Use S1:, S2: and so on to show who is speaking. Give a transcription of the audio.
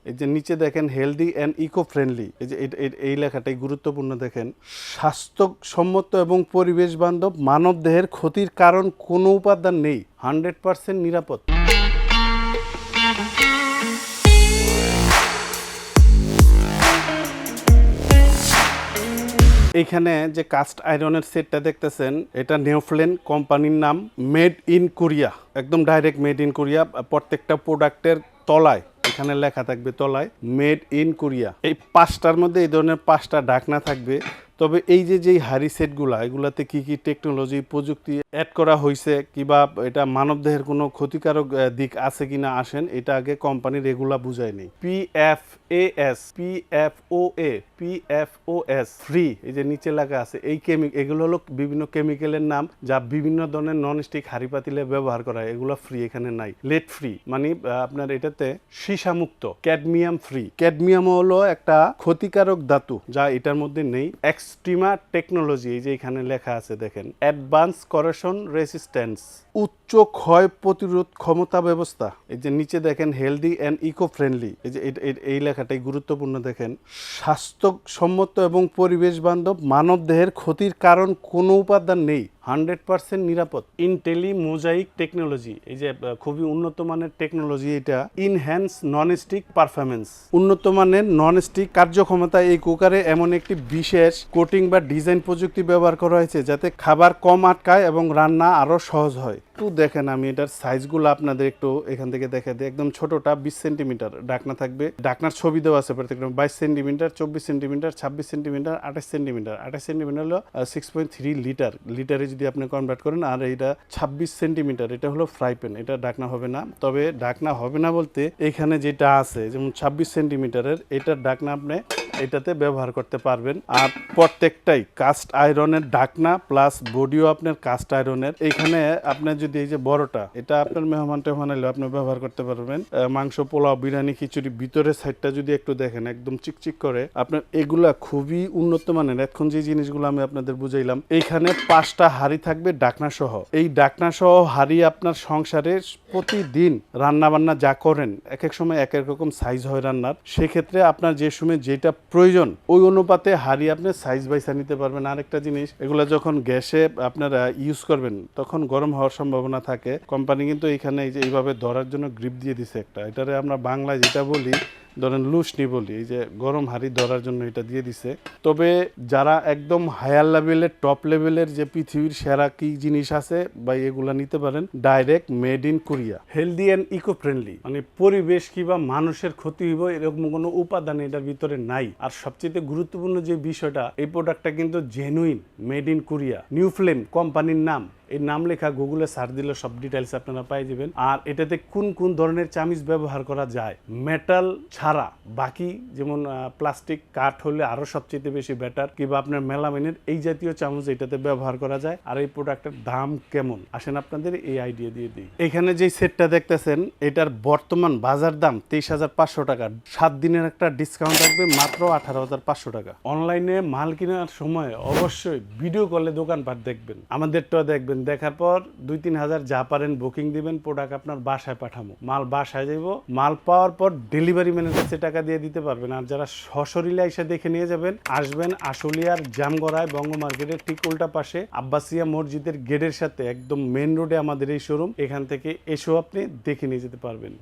S1: এই যে নিচে দেখেন হেলদি অ্যান্ড ইকো ফ্রেন্ডলি, এই যে এই লেখাটাই গুরুত্বপূর্ণ। দেখেন স্বাস্থ্যসম্মত এবং পরিবেশ বান্ধব, মানব দেহের ক্ষতির কারণ কোনো উপাদান নেই, 100% নিরাপদ। এইখানে যে কাস্ট আয়রনের সেটটা দেখতেছেন, এটা নেওফ্লেন কোম্পানির নাম, মেড ইন কোরিয়া, একদম ডাইরেক্ট মেড ইন কোরিয়া। প্রত্যেকটা প্রোডাক্টের তলায় এখানে লেখা থাকবে, তলায় মেড ইন কোরিয়া। এই পাঁচটার মধ্যে এই ধরনের পাঁচটা ঢাকনা থাকবে। তবে এই যে যেই হাড়ি সেটগুলা, এগুলাতে কি কি টেকনোলজি প্রযুক্তি অ্যাড করা হয়েছে, কিংবা এটা মানবদেহের কোনো ক্ষতিকারক দিক আছে কিনা, আসেন এটা আগে কোম্পানির এগুলা বুঝায় নেই। PFAS, PFOA, PFOS ফ্রি, এই যে নিচে লেখা আছে, এই এগুলো হলো বিভিন্ন কেমিক্যালের নাম যা বিভিন্ন ধরনের নন স্টিক হাড়ি পাতিলে ব্যবহার করা হয়। এগুলো ফ্রি, এখানে নাই। লেড ফ্রি মানে আপনার এটাতে সীসামুক্ত। ক্যাডমিয়াম ফ্রি, ক্যাডমিয়াম হলো একটা ক্ষতিকারক ধাতু যা এটার মধ্যে নেই। এক্সট্রিমা টেকনোলজি, এই যে এখানে লেখা আছে দেখেন, অ্যাডভান্স করেশন রেসিস্ট্যান্স, উচ্চ ক্ষয় প্রতিরোধ ক্ষমতা ব্যবস্থা। এই যে নিচে দেখেন হেলদি অ্যান্ড ইকো ফ্রেন্ডলি, এই যে এই লেখাটাই গুরুত্বপূর্ণ। দেখেন স্বাস্থ্যসম্মত এবং পরিবেশ বান্ধব, মানব দেহের ক্ষতির কারণ কোনো উপাদান নেই, 100% নিরাপদ। ইনটেলি মোজাইক টেকনোলজি, এই যে খুবই উন্নত মানের টেকনোলজি এটা। ইনহ্যান্স নন স্টিক পারফরমেন্স, উন্নত মানের নন স্টিক কার্যক্ষমতা। এই কুকারে এমন একটি বিশেষ কোটিং বা ডিজাইন প্রযুক্তি ব্যবহার করা হয়েছে যাতে খাবার কম আটকায় এবং রান্না আরো সহজ হয়। একটু দেখেন, আমি এটার সাইজগুলো আপনাদের একটু এখান থেকে দেখা দিই। একদম ছোটটা 20 সেন্টিমিটার ঢাকনা থাকবে, ঢাকনার ছবি দেওয়া আছে প্রত্যেকটা। 22 centimetre, 24 centimetre, 26 centimetre, 28 centimetre. 28 centimetre হলো 6.3 লিটার, লিটারে যদি আপনি কনভার্ট করেন। আর এইটা 26 সেন্টিমিটার, এটা হলো ফ্রাই প্যান, এটা ঢাকনা হবে না। তবে ঢাকনা হবে না বলতে এখানে যেটা আছে, যেমন 26 সেন্টিমিটারের, এটার ঢাকনা আপনি এটাতে ব্যবহার করতে পারবেন। আর প্রত্যেকটাই কাস্ট আয়রনের ঢাকনা, প্লাস বডিও আপনার কাস্ট আয়রনের। এখানে আপনার যদি এই যে বড়টা, এটা আপনার মেহমান টেহমান এলে আপনি ব্যবহার করতে পারবেন। মাংস, পোলাও, বিরিয়ানি, খিচুড়ি, ভিতরের সাইডটা যদি একটু দেখেন, একদম চিকচিক করে। আপনার এগুলা খুবই উন্নত মানের। এখন যে জিনিসগুলো আমি আপনাদের বুঝাইলাম, এইখানে 5টা হাঁড়ি থাকবে ঢাকনা সহ। এই ঢাকনা সহ হাঁড়ি আপনার সংসারে প্রতিদিন রান্না বান্না যা করেন, এক এক সময় এক এক রকম সাইজ হয় রান্নার। সেক্ষেত্রে আপনার যে সময় যেটা প্রয়োজন, ওই অনুপাতে হাঁড়ি আপনি সাইজ বাইসা নিতে পারবেন। আরেকটা জিনিস, এগুলো যখন গ্যাসে আপনারা ইউজ করবেন তখন গরম হওয়ার সম্ভাবনা থাকে। কোম্পানি কিন্তু এখানে এই যে এইভাবে ধরার জন্য গ্রিপ দিয়ে দিছে একটা, এটারে আমরা বাংলায় যেটা বলি, ধরেন লুসনি বলি, এই যে গরম হাঁড়ি ধরার জন্য এটা দিয়ে দিছে। তবে যারা একদম হায়ার লেভেলের, টপ লেভেলের, যে পৃথিবীর সেরা কি জিনিস আছে বা এগুলা নিতে পারেন, direct made in Korea. Healthy and eco friendly, মানে পরিবেশ কিংবা মানুষের ক্ষতি হইব এরকম কোনো উপাদান এটার ভিতরে নাই। আর সবচেয়ে গুরুত্বপূর্ণ যে বিষয়টা, এই প্রোডাক্টটা কিন্তু জেনুইন, মেড ইন কোরিয়া। নিউফ্লেম কোম্পানির নাম, এই নাম লেখা গুগলে সার্চ দিলে সব ডিটেলস আপনারা পাই যাবেন। আর এটাতে কোন কোন ধরনের চামিচ ব্যবহার করা যায়, মেটাল ছাড়া বাকি, যেমন প্লাস্টিক, কাঠ হলে আরো সবচেয়ে বেশি বেটার, কিংবা আপনার মেলামিনের এই জাতীয় চামচ এটাতে ব্যবহার করা যায়। আর এই প্রোডাক্টের দাম কেমন, আসেন আপনাদের এই আইডিয়া দিয়ে দিই। এখানে যে সেটটা দেখতেছেন, এটার বর্তমান বাজার দাম 23,500 টাকা। 7 দিনের একটা ডিসকাউন্ট থাকবে, মাত্র 18,500 টাকা। অনলাইনে মাল কেনার সময় অবশ্যই ভিডিও কলে দোকানপাট দেখবেন, আমাদেরটাও দেখবেন। দেখার পর 2-3 হাজার যা পারেন বুকিং দিবেন, প্রোডাক্ট আপনার বাসায় পাঠাবো। মাল বাসায় যাইব, মাল পাওয়ার পর ডেলিভারি ম্যানের কাছে টাকা দিয়ে দিতে পারবেন। আর যারা সশরীরে এসে দেখে নিয়ে যাবেন, আসবেন আশুলিয়ার জামগড়ায়, বঙ্গ মার্কেটের ঠিক উল্টা পাশে আব্বাসিয়া মসজিদের গেটের সাথে একদম মেন রোডে আমাদের এই শোরুম। এখান থেকে এসেও আপনি দেখে নিয়ে যেতে পারবেন।